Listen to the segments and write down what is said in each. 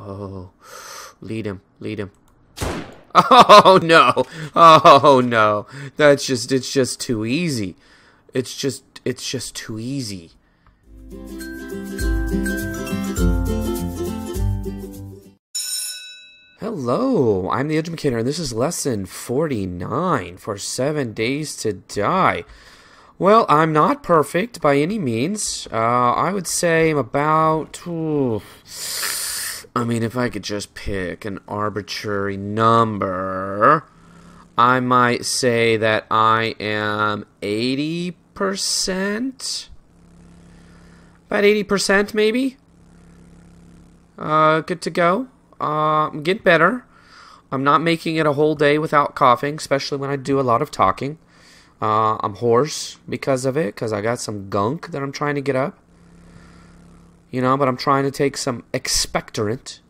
Oh, lead him, lead him. Oh no! Oh no! It's just too easy. It's just too easy. Hello, I'm the Educator, and this is lesson 49 for 7 Days to Die. Well, I'm not perfect by any means. I would say I'm about... I mean, if I could just pick an arbitrary number, I might say that I am 80%? About 80% maybe? Good to go. I'm getting better. I'm not making it a whole day without coughing, especially when I do a lot of talking. I'm hoarse because of it, because I got some gunk that I'm trying to get up. You know, but I'm trying to take some expectorant.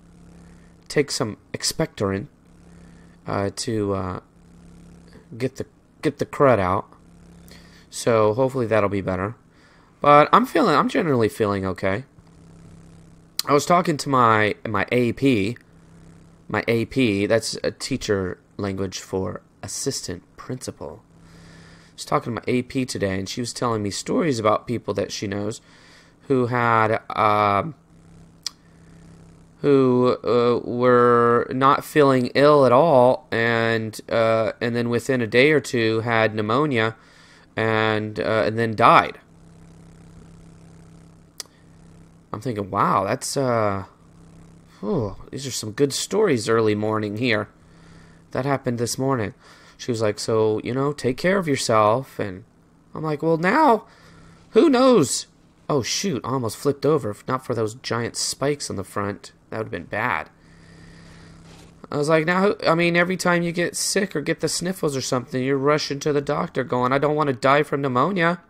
To get the crud out. So hopefully that'll be better. But I'm generally feeling okay. I was talking to my AP. My AP, that's a teacher language for assistant principal. I was talking to my AP today, and she was telling me stories about people that she knows who had were not feeling ill at all, and then within a day or two had pneumonia, and then died. I'm thinking, wow, that's these are some good stories early morning here. That happened this morning. She was like, so, you know, take care of yourself. And I'm like, well, now, who knows? Oh, shoot, I almost flipped over. If not for those giant spikes on the front, that would have been bad. I was like, now, I mean, every time you get sick or get the sniffles or something, you're rushing to the doctor going, I don't want to die from pneumonia.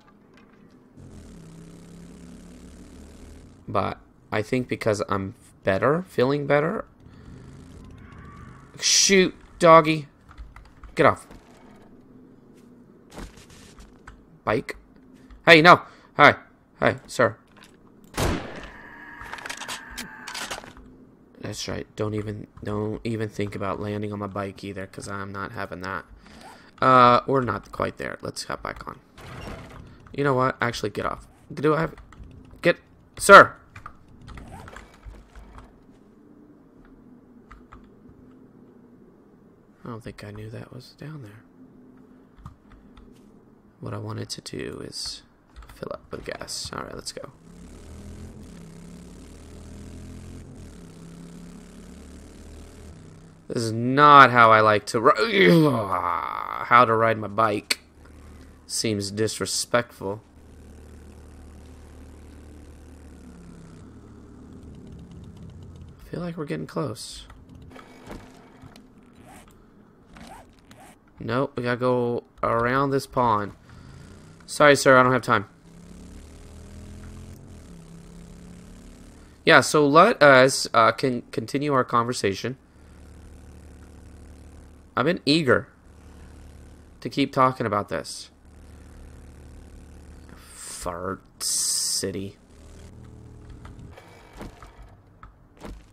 But I think because I'm better, feeling better. Shoot, doggy. Get off. Bike. Hey, no. Hi. Hi, sir. That's right. Don't even think about landing on my bike either, because I'm not having that. We're not quite there. Let's hop back on. You know what? Actually, get off. Do I have... Get... Sir! I don't think I knew that was down there. What I wanted to do is fill up with gas. Alright, let's go. This is not how I like to how to ride my bike. Seems disrespectful. I feel like we're getting close. Nope, we gotta go around this pond. Sorry, sir, I don't have time. Yeah, so let us continue our conversation. I've been eager to keep talking about this. Fart City.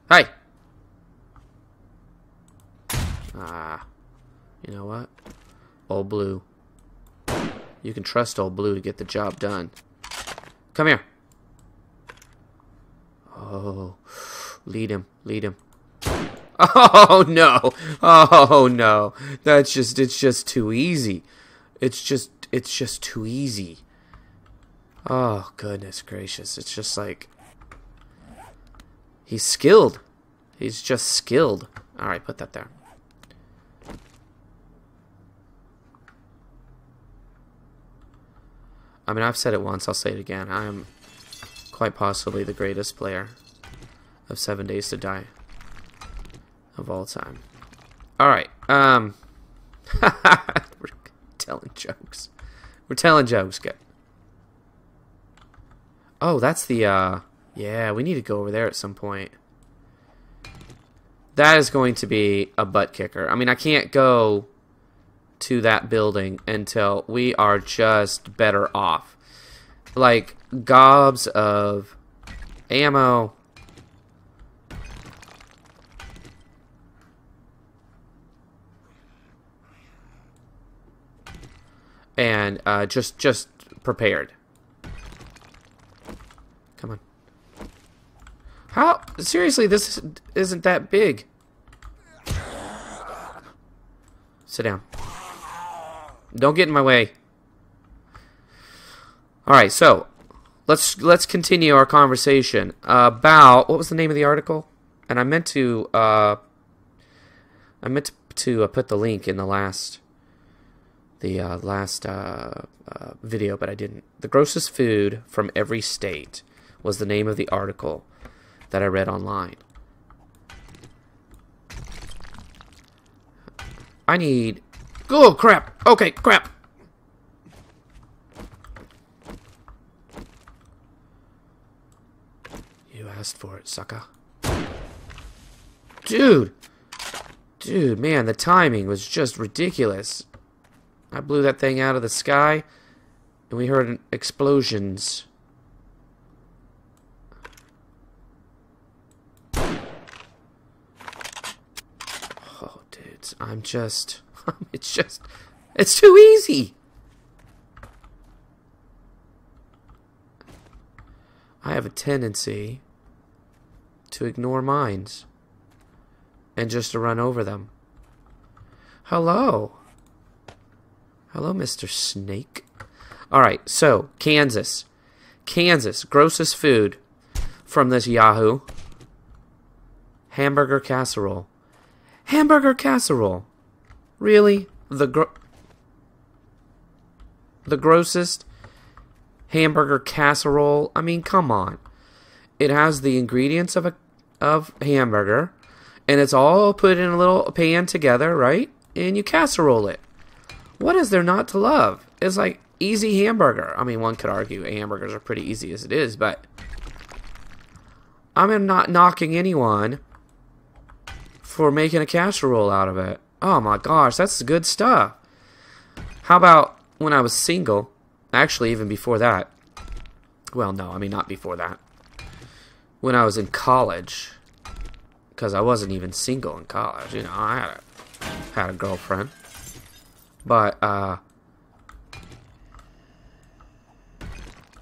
Hey! You know what? Old Blue. You can trust Old Blue to get the job done. Come here. Oh, lead him, lead him. Oh no! Oh no! It's just too easy. It's just too easy. Oh goodness gracious! It's just like he's skilled. He's just skilled. All right, put that there. I mean, I've said it once, I'll say it again. I am quite possibly the greatest player of 7 Days to Die of all time. Alright, we're telling jokes. We're telling jokes, good. Oh, that's the, yeah, we need to go over there at some point. That is going to be a butt kicker. I mean, I can't go to that building until we are just better off. Like, gobs of ammo. and just prepared. Come on. How? Seriously, this isn't that big. Sit down. Don't get in my way. All right, so let's continue our conversation about what was the name of the article? And I meant to put the link in the last video, but I didn't. The grossest food from every state was the name of the article that I read online. I need... Oh, crap! Okay, crap! You asked for it, sucker. Dude! Dude, man, the timing was just ridiculous. I blew that thing out of the sky, and we heard explosions. Oh, dudes, I'm just... It's too easy! I have a tendency to ignore mines and just to run over them. Hello. Hello, Mr. Snake. Alright, so, Kansas. Kansas, grossest food from this Yahoo. Hamburger casserole. Hamburger casserole. Really? The grossest hamburger casserole? I mean, come on. It has the ingredients of hamburger, and it's all put in a little pan together, right? And you casserole it. What is there not to love? It's like easy hamburger. I mean, one could argue hamburgers are pretty easy as it is, but I'm not knocking anyone for making a casserole out of it. Oh my gosh, that's good stuff. How about when I was single? Actually, even before that. Well, no, I mean, not before that. When I was in college. Because I wasn't even single in college. You know, I had a girlfriend. But, I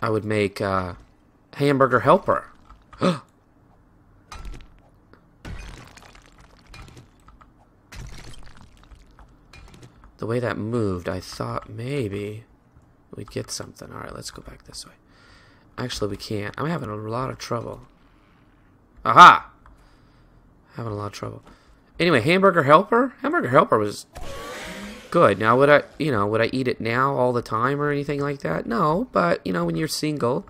would make, hamburger helper. The way that moved, I thought maybe we'd get something. Alright, let's go back this way. Actually, we can't. I'm having a lot of trouble. Aha! Having a lot of trouble. Anyway, hamburger helper? Hamburger helper was good. Now, would I eat it now all the time or anything like that? No, but, you know, when you're single,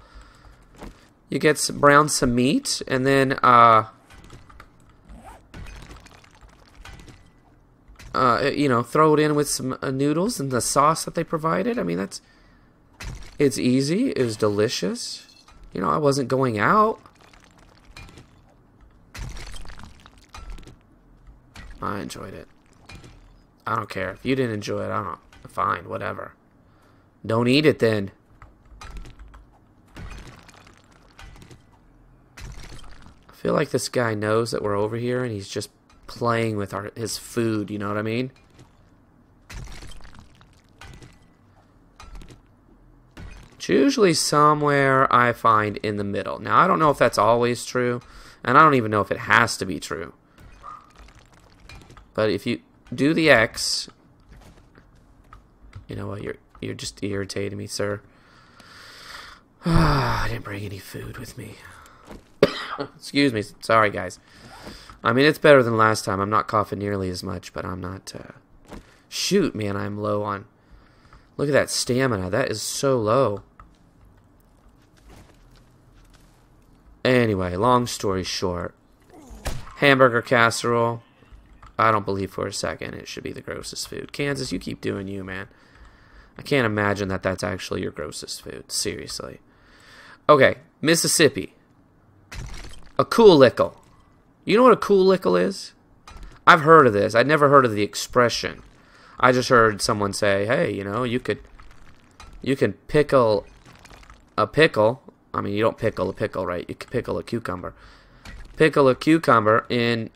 you get brown some meat, and then, you know, throw it in with some noodles and the sauce that they provided. I mean, it's easy. It was delicious. You know, I wasn't going out. I enjoyed it. I don't care. If you didn't enjoy it, I don't. Fine, whatever. Don't eat it then. I feel like this guy knows that we're over here and he's just playing with his food, you know what I mean? It's usually somewhere I find in the middle. Now, I don't know if that's always true, and I don't even know if it has to be true. But if you do the X, you know what, you're just irritating me, sir. I didn't bring any food with me. Excuse me. Sorry, guys. I mean, it's better than last time. I'm not coughing nearly as much, but I'm not... Shoot, man, I'm low on... Look at that stamina. That is so low. Anyway, long story short. Hamburger casserole. I don't believe for a second it should be the grossest food. Kansas, you keep doing you, man. I can't imagine that that's actually your grossest food. Seriously. Okay, Mississippi. A coolickle. You know what a coolickle is? I've heard of this. I'd never heard of the expression. I just heard someone say, hey, you know, you can pickle a pickle. I mean, you don't pickle a pickle, right? You can pickle a cucumber. Pickle a cucumber in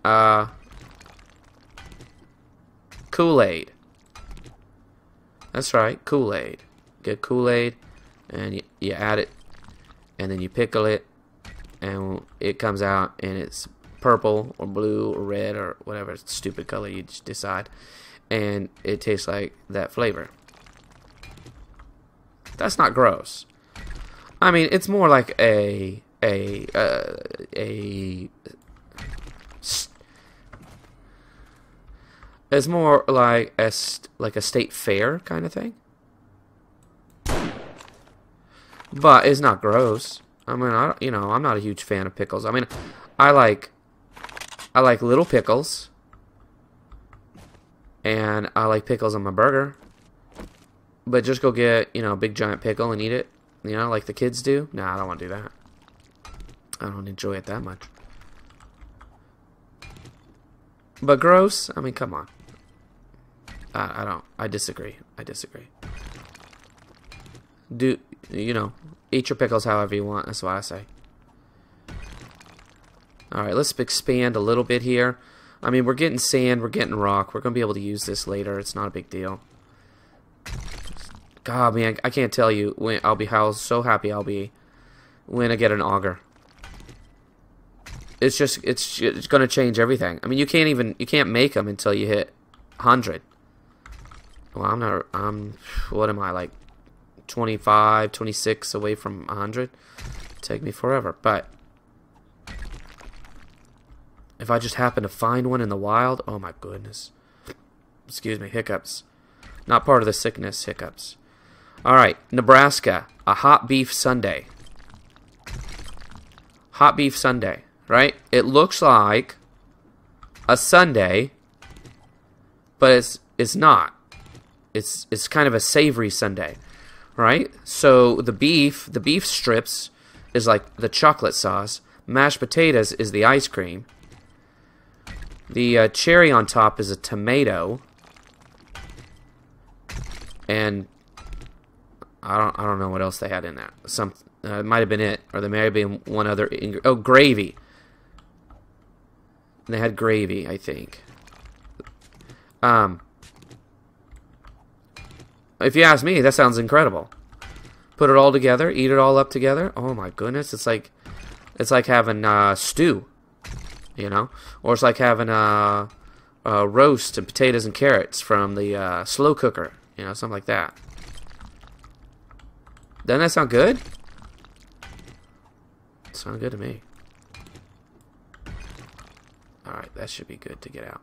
Kool-Aid. That's right, Kool-Aid. Get Kool-Aid, and you add it, and then you pickle it, and it comes out, and it's purple or blue or red or whatever stupid color you just decide, and it tastes like that flavor. That's not gross. I mean, it's more like it's more like a state fair kind of thing. But it's not gross. I mean, I'm not a huge fan of pickles. I mean, I like little pickles, and I like pickles on my burger. But just go get, a big giant pickle and eat it, like the kids do. Nah, I don't want to do that. I don't enjoy it that much. But gross? I mean, come on. I don't. I disagree. Eat your pickles however you want. That's what I say. Alright, let's expand a little bit here. I mean, we're getting sand, we're getting rock. We're going to be able to use this later. It's not a big deal. God, man, I can't tell you when how so happy I'll be when I get an auger. It's going to change everything. I mean, you can't make them until you hit 100. Well, what am I, like 25, 26 away from 100? Take me forever, but if I just happen to find one in the wild, oh my goodness. Excuse me, hiccups. Not part of the sickness, hiccups. Alright, Nebraska, a hot beef sundae. Hot beef sundae, right? It looks like a sundae, but it's not. It's kind of a savory sundae, right? So the beef strips is like the chocolate sauce. Mashed potatoes is the ice cream. The cherry on top is a tomato, and I don't know what else they had in that. It might have been it, or there may have been one other. Oh, gravy. They had gravy, I think. If you ask me, that sounds incredible. Put it all together, eat it all up together. Oh my goodness, it's like having stew, or it's like having roast and potatoes and carrots from the slow cooker, something like that. Doesn't that sound good? Sound good to me. Alright, that should be good to get out.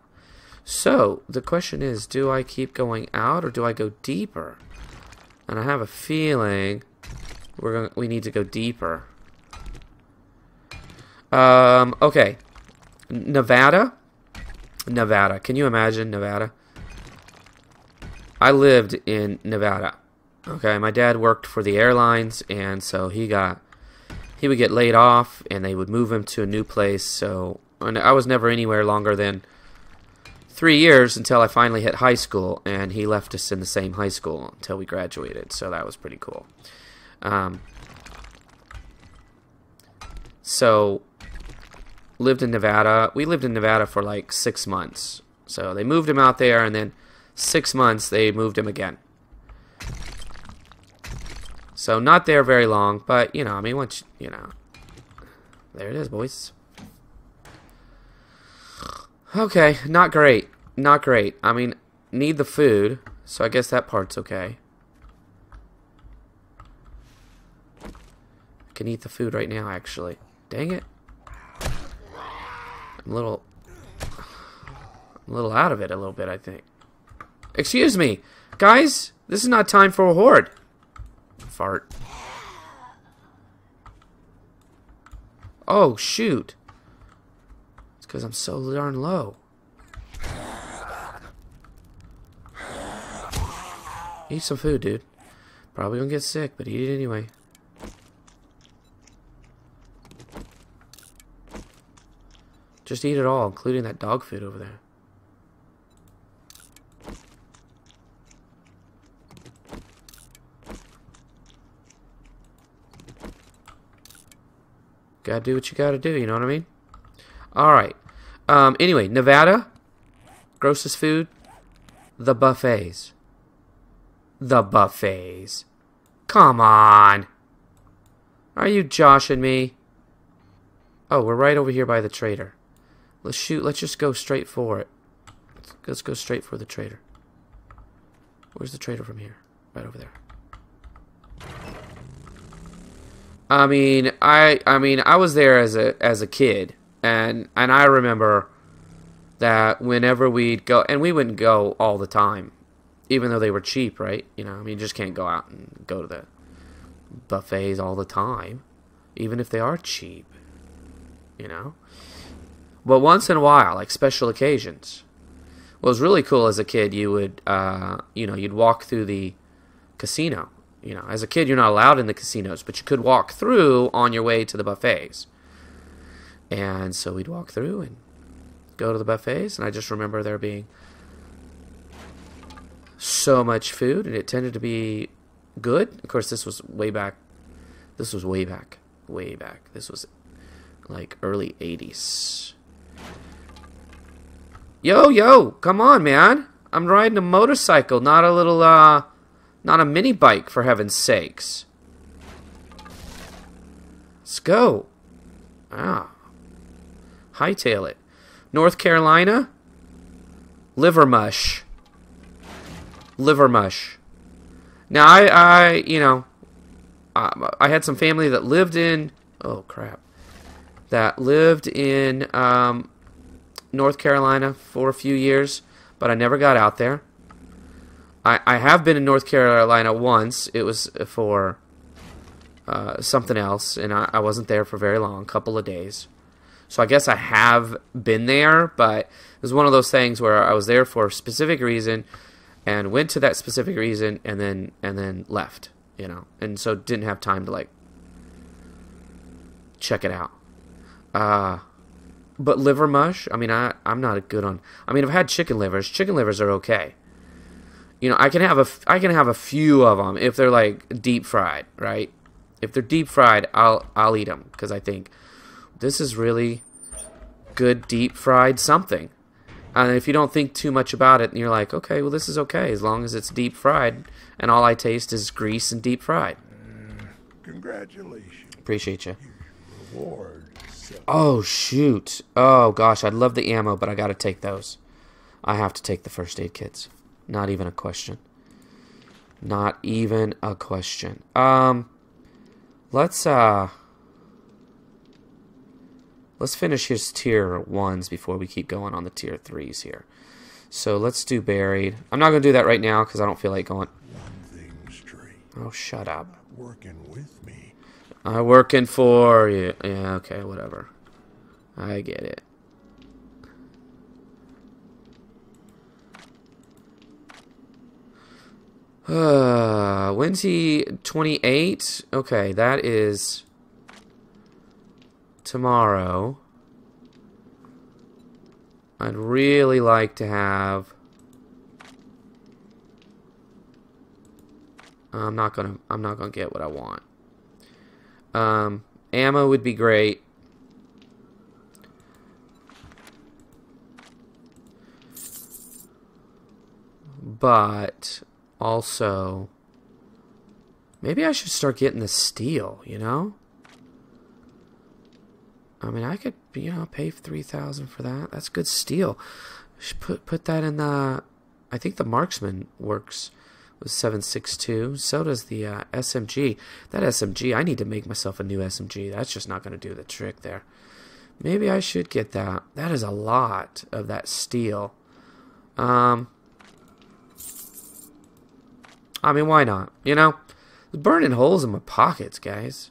So, the question is, do I keep going out or do I go deeper? And I have a feeling we need to go deeper. Okay. Nevada. Can you imagine Nevada? I lived in Nevada. Okay, my dad worked for the airlines, and so he would get laid off, and they would move him to a new place. So, and I was never anywhere longer than 3 years until I finally hit high school, and he left us in the same high school until we graduated. So that was pretty cool. So lived in Nevada. We lived in Nevada for like 6 months. So they moved him out there, and then 6 months they moved him again. So not there very long, but I mean, once there it is, boys. Okay, not great. Not great. I mean, need the food, so I guess that part's okay. I can eat the food right now, actually. Dang it. I'm a little out of it a little bit, I think. Excuse me. Guys, this is not time for a horde. Fart. Oh, shoot. It's because I'm so darn low. Eat some food, dude. Probably gonna get sick, but eat it anyway. Just eat it all, including that dog food over there. Gotta do what you gotta do, you know what I mean? Alright. Anyway, Nevada. Grossest food. The buffets. the buffets. Come on. Are you joshing me? Oh, we're right over here by the trader. Let's shoot. Let's just go straight for it. Let's go straight for the trader. Where's the trader from here? Right over there. I mean, I was there as a kid, and I remember that whenever we'd go, and we wouldn't go all the time, even though they were cheap, right? You know, I mean, you just can't go out and go to the buffets all the time, even if they are cheap, you know? But once in a while, like special occasions. What was really cool as a kid, you would, you know, you'd walk through the casino. You know, as a kid, you're not allowed in the casinos, but you could walk through on your way to the buffets. And so we'd walk through and go to the buffets, and I just remember there being so much food, and it tended to be good. Of course, this was way back. This was way back. This was like early 80s. Yo, come on, man. I'm riding a motorcycle, not a little, not a mini bike, for heaven's sakes. Let's go. Ah. Hightail it. North Carolina? Liver mush. Liver mush. Now, I you know, I had some family that lived in, oh crap, that lived in North Carolina for a few years, but I never got out there. I have been in North Carolina once. It was for something else, and I wasn't there for very long, a couple of days. So I guess I have been there, but it was one of those things where I was there for a specific reason, and went to that specific reason, and then left, you know, and so didn't have time to like check it out. But liver mush, I mean, I'm not good on. I mean, I've had chicken livers. Chicken livers are okay. You know, I can have a few of them if they're like deep fried, right? If they're deep fried, I'll eat them because I think this is really good deep fried something. And if you don't think too much about it, and you're like, okay, well, this is okay as long as it's deep fried, and all I taste is grease and deep fried. Congratulations. Appreciate you. Reward. Oh shoot! Oh gosh, I'd love the ammo, but I gotta take those. I have to take the first aid kits. Not even a question. Not even a question. Let's finish his tier 1s before we keep going on the tier 3s here. So let's do buried. I'm not gonna do that right now because I don't feel like going. One thing straight. Oh, shut up. Working with me. I'm working for you. Yeah, okay, whatever. I get it. When's he? 28? Okay, that is tomorrow. I'd really like to have. I'm not gonna get what I want. Ammo would be great. But also, maybe I should start getting the steel, you know? I mean, I could, you know, pay 3,000 for that. That's good steel. Should put that in the, I think the marksman works with 7.62. So does the SMG. That SMG, I need to make myself a new SMG. That's just not going to do the trick there. Maybe I should get that. That is a lot of that steel. I mean, why not? You know? It's burning holes in my pockets, guys.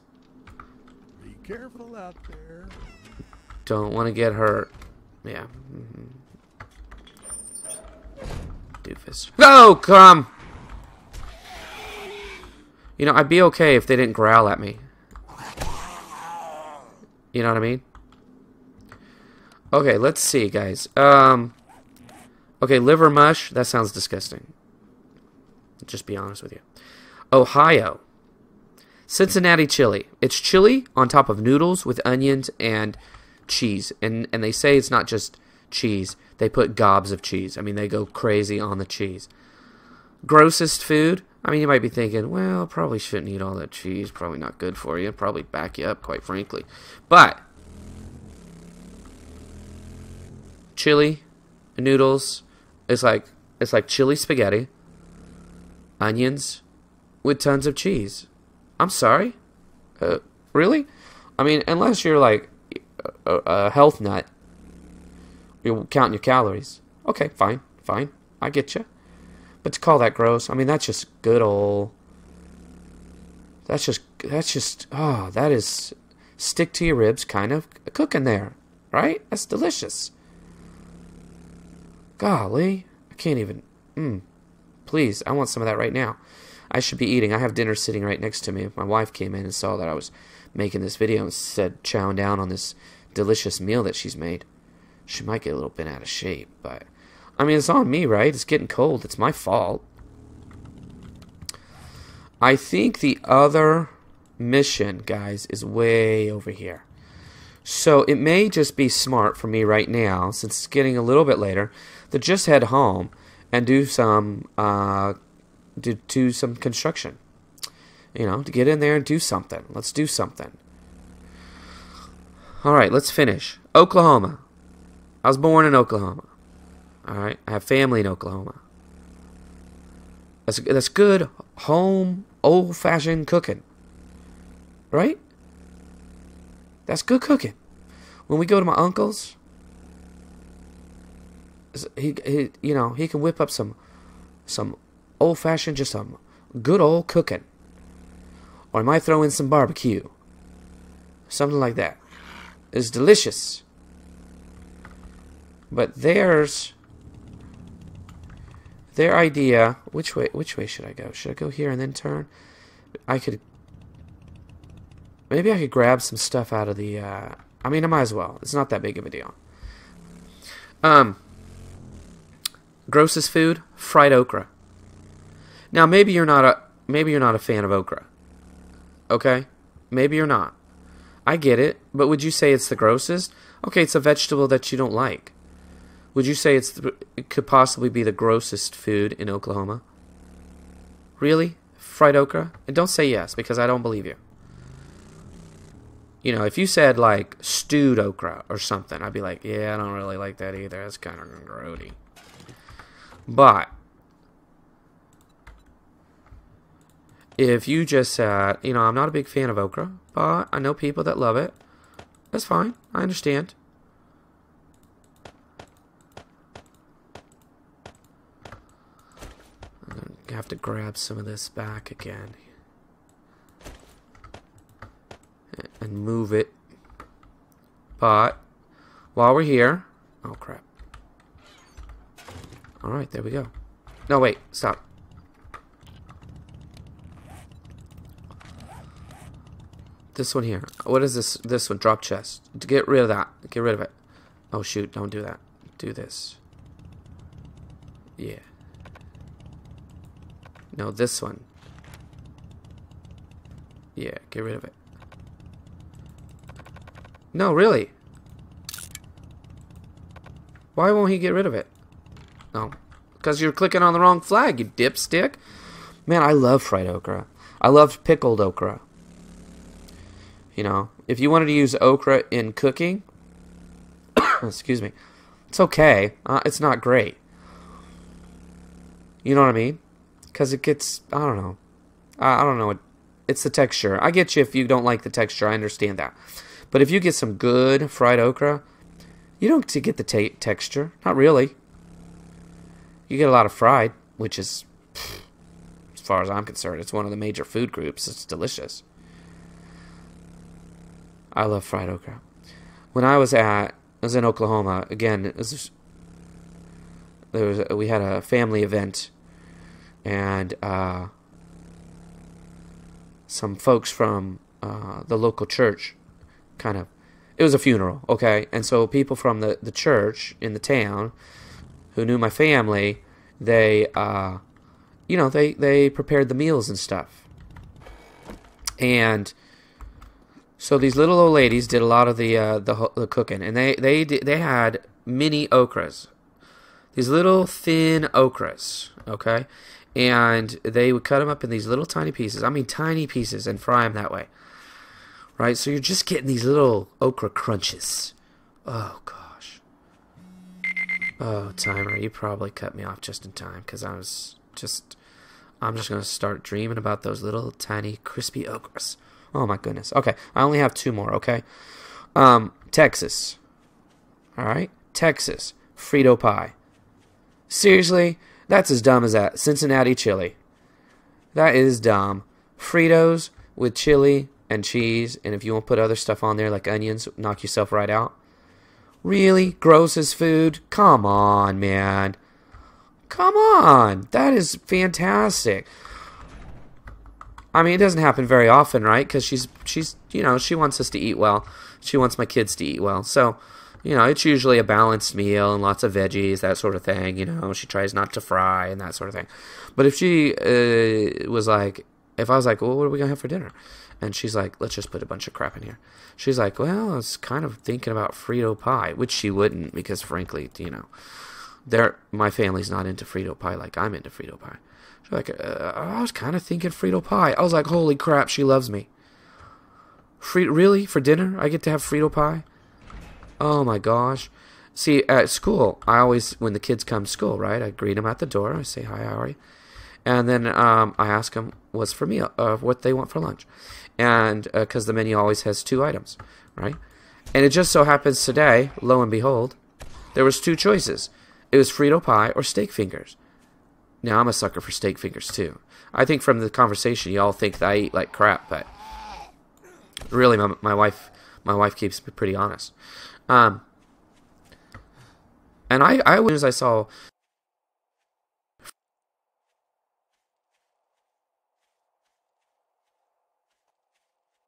Be careful out there. Don't want to get hurt. Yeah. Doofus. Oh, come! You know, I'd be okay if they didn't growl at me. You know what I mean? Okay, let's see, guys. Okay, liver mush. That sounds disgusting. Just be honest with you. Ohio. Cincinnati chili. It's chili on top of noodles with onions and cheese. And they say it's not just cheese. They put gobs of cheese. I mean, they go crazy on the cheese. Grossest food? I mean, you might be thinking, well, probably shouldn't eat all that cheese. Probably not good for you. Probably back you up, quite frankly. But chili, noodles, it's like chili spaghetti, onions, with tons of cheese. I'm sorry? Really? I mean, unless you're like a health nut, you're counting your calories. Okay, fine. I get you. But to call that gross, I mean, that's just good old... That's just, oh, that is stick to your ribs kind of cooking there, right? That's delicious. Golly, I can't even, please, I want some of that right now. I should be eating. I have dinner sitting right next to me. My wife came in and saw that I was making this video and said chowing down on this delicious meal that she's made. She might get a little bit out of shape, but... I mean, it's on me, right? It's getting cold. It's my fault. I think the other mission, guys, is way over here. So it may just be smart for me right now, since it's getting a little bit later, to just head home and do some construction. You know, to get in there and do something. Let's do something. All right, let's finish. Oklahoma. I was born in Oklahoma. Alright, I have family in Oklahoma. That's good home, old-fashioned cooking. Right? That's good cooking. When we go to my uncle's, he can whip up some old-fashioned, just some good old cooking. Or I might throw in some barbecue. Something like that. It's delicious. But their idea, which way should I go? Should I go here and then turn? Maybe I could grab some stuff out of the, I mean, I might as well. It's not that big of a deal. Grossest food, fried okra. Now, maybe you're not a fan of okra. Okay? Maybe you're not. I get it, but would you say it's the grossest? Okay, it's a vegetable that you don't like. Would you say it could possibly be the grossest food in Oklahoma? Really? Fried okra? And don't say yes, because I don't believe you. You know, if you said, like, stewed okra or something, I'd be like, yeah, I don't really like that either. That's kind of grody. But if you just said, you know, I'm not a big fan of okra, but I know people that love it, that's fine. I understand. I have to grab some of this back again and move it. But while we're here, oh crap. All right, there we go. No, wait, stop. This one here. What is this? This one, drop chest. To get rid of that. Get rid of it. Oh shoot! Don't do that. Do this. Yeah. No, this one. Yeah, get rid of it. No, really. Why won't he get rid of it? No. Because you're clicking on the wrong flag, you dipstick. Man, I love fried okra. I love pickled okra. You know, if you wanted to use okra in cooking, excuse me, it's okay. It's not great. You know what I mean? Because it gets, I don't know. I don't know. It's the texture. I get you if you don't like the texture. I understand that. But if you get some good fried okra, you don't get the texture. Not really. You get a lot of fried, which is, as far as I'm concerned, it's one of the major food groups. It's delicious. I love fried okra. When I was in Oklahoma, again, we had a family event, and some folks from the local church, it was a funeral, okay? And so people from the church in the town who knew my family, they prepared the meals and stuff. And so these little old ladies did a lot of the cooking, and they had mini okras, these little thin okras, okay? And they would cut them up in these little tiny pieces. I mean, tiny pieces, and fry them that way. Right? So you're just getting these little okra crunches. Oh, gosh. Oh, timer, you probably cut me off just in time, because I'm just going to start dreaming about those little tiny crispy okras. Oh, my goodness. Okay, I only have 2 more, okay? Texas. All right? Texas. Frito pie. Seriously? That's as dumb as that. Cincinnati chili. That is dumb. Fritos with chili and cheese, and if you want to put other stuff on there like onions, knock yourself right out. Really? Gross as food? Come on, man. Come on. That is fantastic. I mean, it doesn't happen very often, right? Because she's you know, she wants us to eat well. She wants my kids to eat well. So, you know, it's usually a balanced meal and lots of veggies, that sort of thing. You know, she tries not to fry and that sort of thing. But if she was like, if I was like, well, what are we going to have for dinner? And she's like, let's just put a bunch of crap in here. She's like, well, I was kind of thinking about Frito pie, which she wouldn't because, frankly, you know, my family's not into Frito pie like I'm into Frito pie. She's like, I was kind of thinking Frito pie. I was like, holy crap, she loves me. Really? For dinner? I get to have Frito pie? Oh my gosh. See, at school, I always, when the kids come to school, right, I greet them at the door. I say, hi, how are you? And then I ask them what's for meal, what they want for lunch. And because the menu always has 2 items, right? And it just so happens today, lo and behold, there was 2 choices. It was Frito pie or steak fingers. Now, I'm a sucker for steak fingers, too. I think from the conversation, you all think that I eat like crap, but really, my wife keeps me pretty honest. And as soon as I saw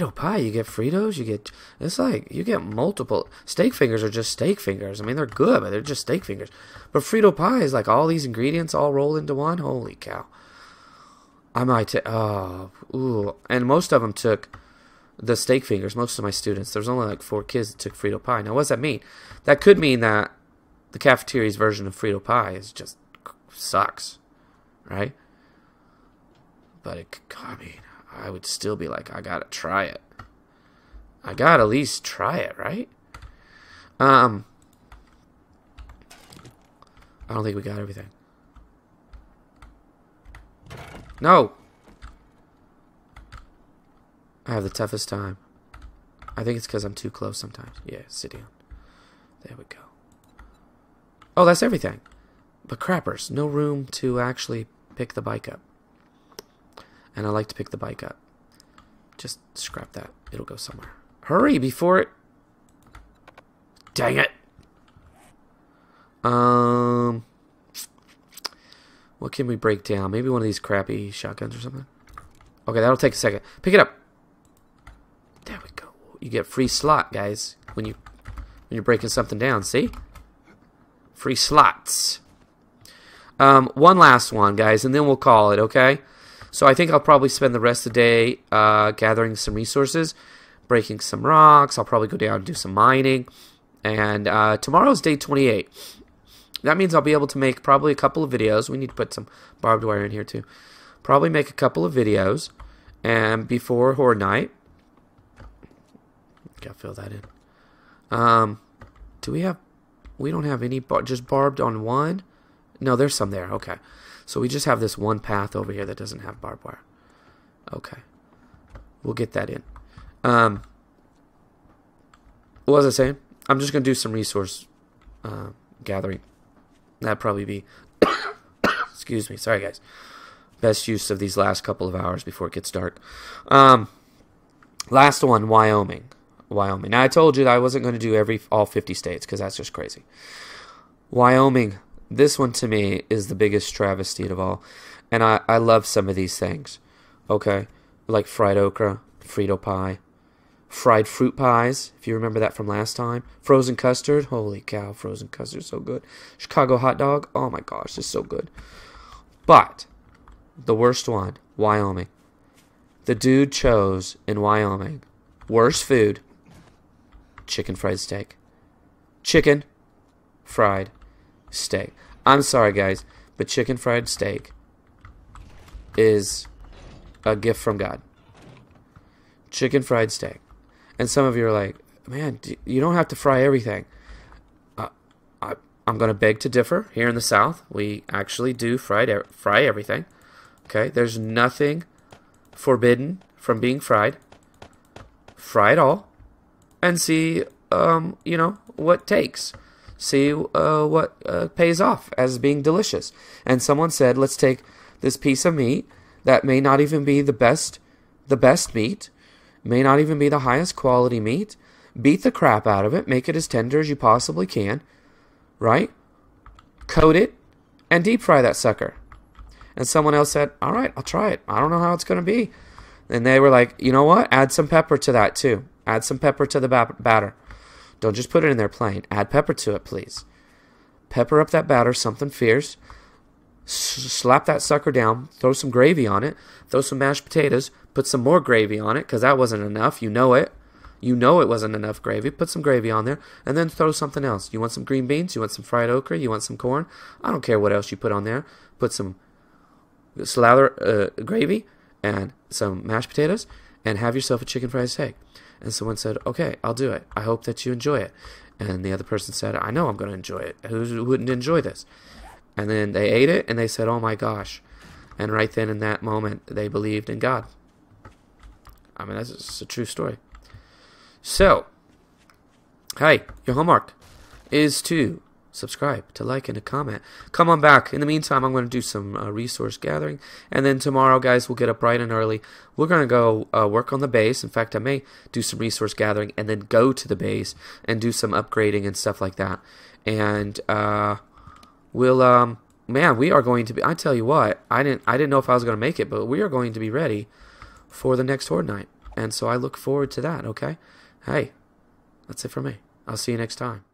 Frito pie, you get Fritos, you get multiple. Steak fingers are just steak fingers. I mean, they're good, but they're just steak fingers. But Frito pie is like all these ingredients all rolled into one. Holy cow. I might and most of them took the steak fingers, most of my students. There's only like 4 kids that took Frito pie. Now, what does that mean? That could mean that the cafeteria's version of Frito pie is just sucks, right? But I would still be like, I gotta try it. I gotta at least try it, right? I don't think we got everything. No! I have the toughest time. I think it's because I'm too close sometimes. Yeah, sit down. There we go. Oh, that's everything. But crappers, no room to actually pick the bike up. And I like to pick the bike up. Just scrap that. It'll go somewhere. Hurry before it... Dang it! What can we break down? Maybe one of these crappy shotguns or something? Okay, that'll take a second. Pick it up! There we go. You get free slot, guys, when you're breaking something down. See? Free slots. One last one, guys, and then we'll call it, okay? So I think I'll probably spend the rest of the day gathering some resources, breaking some rocks. I'll probably go down and do some mining. And tomorrow's day 28. That means I'll be able to make probably a couple of videos. We need to put some barbed wire in here, too. Probably make a couple of videos. And before Horde Night... Gotta fill that in. Do we have... We don't have any... Just barbed on one? No, there's some there. Okay. So we just have this one path over here that doesn't have barbed wire. Okay. We'll get that in. What was I saying? I'm just going to do some resource gathering. That'd probably be... Excuse me. Sorry, guys. Best use of these last couple of hours before it gets dark. Last one, Wyoming. Now, I told you that I wasn't going to do all 50 states because that's just crazy. Wyoming. This one, to me, is the biggest travesty of all. And I love some of these things. Okay? Like fried okra, Frito pie, fried fruit pies, if you remember that from last time. Frozen custard. Holy cow, frozen custard is so good. Chicago hot dog. Oh, my gosh, it's so good. But the worst one, Wyoming. The dude chose, in Wyoming, worst food, chicken fried steak. Chicken fried steak. I'm sorry, guys, but chicken fried steak is a gift from God. Chicken fried steak. And some of you are like, man, you don't have to fry everything. I'm going to beg to differ. Here in the South, we actually do fry everything. Okay, there's nothing forbidden from being fried. Fry it all and see, what takes. See what pays off as being delicious. And someone said, let's take this piece of meat that may not even be the best meat, may not even be the highest quality meat. Beat the crap out of it. Make it as tender as you possibly can. Right? Coat it and deep fry that sucker. And someone else said, all right, I'll try it. I don't know how it's going to be. And they were like, you know what? Add some pepper to that too. Add some pepper to the batter. Don't just put it in there plain. Add pepper to it, please. Pepper up that batter, something fierce. Slap that sucker down. Throw some gravy on it. Throw some mashed potatoes. Put some more gravy on it because that wasn't enough. You know it. You know it wasn't enough gravy. Put some gravy on there and then throw something else. You want some green beans? You want some fried okra? You want some corn? I don't care what else you put on there. Put some gravy and some mashed potatoes and have yourself a chicken fried steak. And someone said, okay, I'll do it. I hope that you enjoy it. And the other person said, I know I'm going to enjoy it. Who wouldn't enjoy this? And then they ate it and they said, oh my gosh. And right then in that moment, they believed in God. I mean, that's a true story. So, hey, your homework is to subscribe, to like, and to comment. Come on back. In the meantime, I'm going to do some resource gathering. And then tomorrow, guys, we'll get up bright and early. We're going to go work on the base. In fact, I may do some resource gathering and then go to the base and do some upgrading and stuff like that. And we are going to be, I tell you what, I didn't know if I was going to make it, but we are going to be ready for the next Horde Night. And so I look forward to that, okay? Hey, that's it for me. I'll see you next time.